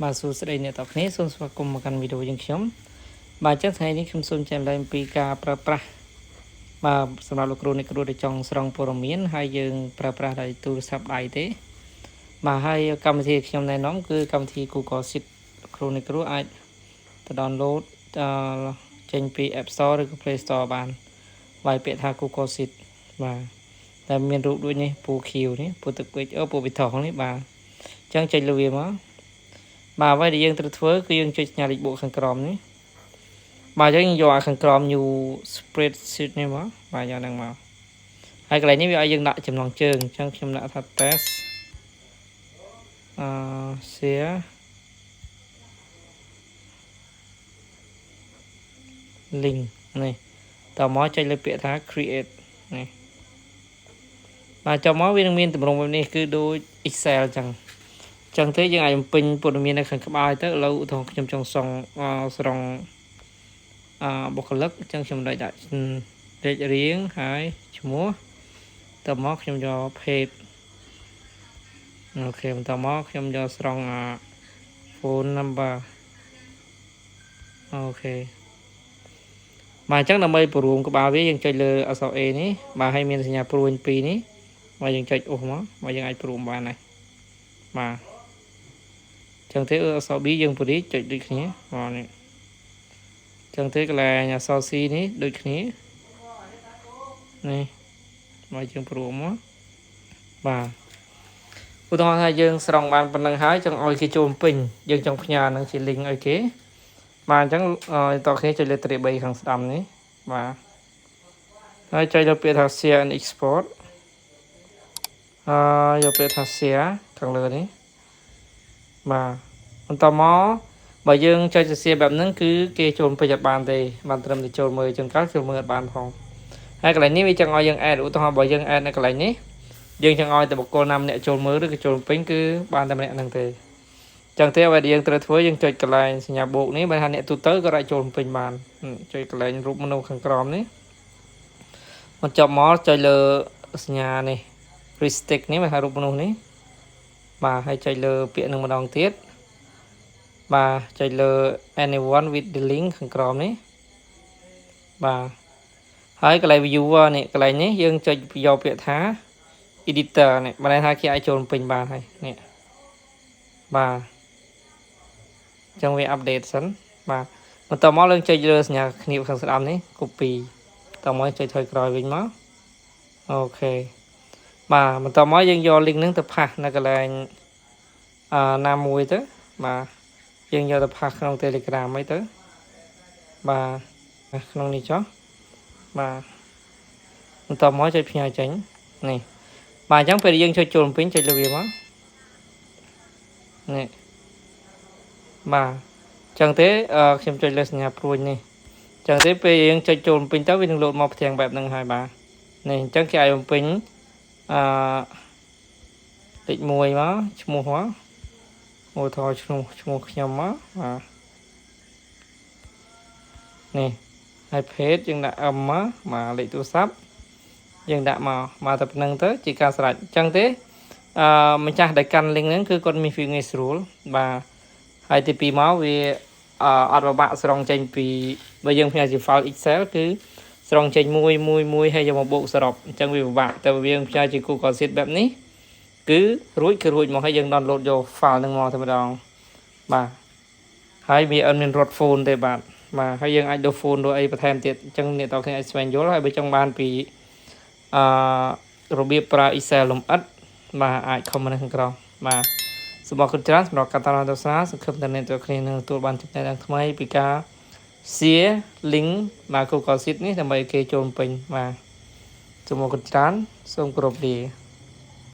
បាទសួស្តីអ្នកទាំងគ្នាសូមស្វាគមន៍មកកាន់វីដេអូយើងខ្ញុំបាទអញ្ចឹងថ្ងៃនេះខ្ញុំសូមចែកម្លែកពីការប្រើប្រាស់បាទសម្រាប់លោកគ្រូអ្នកគ្រូដែលចង់ស្រង់ព័ត៌មានហើយយើងប្រើប្រាស់ដោយទូរស័ព្ទដៃទេបាទហើយកម្មវិធីខ្ញុំណែនាំគឺកម្មវិធី Google Sheet លោកគ្រូអ្នកគ្រូអាចទៅ download ចេញពី App Store ឬក៏ Play Store បានវាយពាក្យថា Google Sheet បាទតែមានរូបដូចនេះពូខៀវនេះពូទឹកពេជ្រពូវិថងនេះបាទអញ្ចឹងចុចលើវាមកបាទអ្វីដែលយើងត្រូវធ្វើគឺយើងចុចសញ្ញាលេខបួកខាងក្រោមនេះបាទយើងយកខាងក្រោម new spreadsheet នេះមកបាទយកហ្នឹងមកហើយកន្លែងនេះវាឲ្យយើងដាក់ចំណងជើងអញ្ចឹងខ្ញុំដាក់ថា test share link នេះតមកចុចលើពាក្យថា create នេះបាទចូលមកវានឹងមានទម្រង់បែបនេះគឺដូច Excel អញ្ចឹងទេយើងអាចបំពេញព័ត៌មាននៅខាងក្បាលទៅឥឡូវឧទាហរណ៍ខ្ញុំចង់ស្រង់បុគ្គលិកអញ្ចឹងខ្ញុំដាក់លេខរៀងហើយឈ្មោះតមកខ្ញុំយក page អូខេបន្តមកខ្ញុំយកស្រង់phone number អូខេបាទអញ្ចឹងដើម្បីពរួមក្បាលវាយើងចុចលើអក្សរ A នេះបាទហើយមានសញ្ញាព្រួយ2នេះបាទយើងចុចអូសមកបាទយើងអាចពរួមបានហើយបាទចឹងទេអក្សរ B យើងពរិចចុចដូចគ្នាបាទនេះចឹងទេកន្លែងអក្សរ C នេះដូចគ្នានេះមកយើងព្រមមកបាទឧទាហរណ៍ថាយើងស្រង់បានប៉ុណ្្នឹងហើយចង់ឲ្យគេចូលពេញយើងចង់ផ្ញើនឹងជា link ឲ្យគេបាទអញ្ចឹងតគ្នាចុចលើទ្រាប3ខាងស្ដាំនេះបាទហើយចុចលើពាក្យថា share and export យកពាក្យថា share ខាងលើនេះបាទបន្តមកបើយើងចុចសរសេរបែបហ្នឹងគឺគេចូលពេញអត់បានទេបានត្រឹមតែចូលមើលចឹងកាលចូលមើលអត់បានផងហើយកន្លែងនេះវាចង់ឲ្យយើង add ឧទាហរណ៍បើយើង add នៅកន្លែងនេះយើងចង់ឲ្យតែបុគ្គលណាម្នាក់ចូលមើលឬក៏ចូលពេញគឺបានតែម្នាក់ហ្នឹងទេចឹងទេអ្វីដែលយើងត្រូវធ្វើយើងចុចកន្លែងសញ្ញាបូកនេះបើថាអ្នកទូទៅក៏អាចចូលពេញបានចុចកន្លែងរូបមនុស្សខាងក្រោមនេះមកចប់មកចុចលើសញ្ញានេះ restrict នេះបើថារូបមនុស្សនេះបាទហើយចុចលើពាក្យនឹងម្ដងទៀតបាទចុចលើ anyone with the link ខាងក្រោមនេះបាទហើយកន្លែង viewer នេះកន្លែងនេះយើងចុចយកពាក្យថា editor នេះបានន័យថាគេអាចចូលពេញបានហើយនេះបាទអញ្ចឹងវា update សិនបាទបន្តមកយើងចុចលើសញ្ញាគៀបខាងស្ដាំនេះ copy តមកចុចថយក្រោយវិញមកអូខេបាទបន្តមកយើងយក link ហ្នឹងទៅផាសនៅកន្លែងណាមួយទៅបាទយើងយកទៅផាសក្នុង Telegram អីទៅបាទក្នុងនេះចុះបាទបន្តមកចុចផ្ញើចេញនេះបាទអញ្ចឹងពេលយើងចុចចូលពេញចុចលើវាមកនេះបាទអញ្ចឹងទេខ្ញុំចុចលើសញ្ញាព្រួយនេះអញ្ចឹងទេពេលយើងចុចចូលពេញទៅវានឹងលោតមកផ្ទាំងបែបហ្នឹងហើយបាទនេះអញ្ចឹងគេឲ្យបំពេញលេខ1មកឈ្មោះមកអូថយឈ្មោះខ្ញុំមកបាទនេះហើយ page យើងដាក់ M មកបាទលេខទូរស័ព្ទយើងដាក់មកតែប៉ុណ្្នឹងទៅជាការស្រេចអញ្ចឹងទេម្ចាស់ដែលកាន់ link ហ្នឹងគឺគាត់មាន ងាយស្រួលបាទហើយទី2មកវាអត់ពិបាកស្រង់ចេញពីបើយើងផ្ញើជា file Excel គឺស្រង់ចេញមួយហើយយកមកបូកសរុបអញ្ចឹងវាពិបាកតែបើយើងផ្ញើជា Google Sheet បែបនេះគឺរួចមកហើយយើង download យក file ហ្នឹងមកតែម្ដងបាទហើយវាអត់មានរត់ phone ទេបាទហើយយើងអាចដូរ phone ដូរអីបន្ថែមទៀតអញ្ចឹងអ្នកទាំងគ្នាអាចស្វែងយល់ហើយបើចង់បានពីរបៀបប្រើ Excel លម្អិតបាទអាច comment នៅខាងក្រោមបាទសូមអរគុណច្រើនសម្រាប់ការតាមដានទស្សនាសង្ឃឹមថាអ្នកទាំងគ្នានឹងទទួលបានចំណេះដឹងថ្មីពីការ share link មក Google Sheet នេះដើម្បីគេចូលពេញបាទសូមអរគុណច្រើនសូមគោរពលា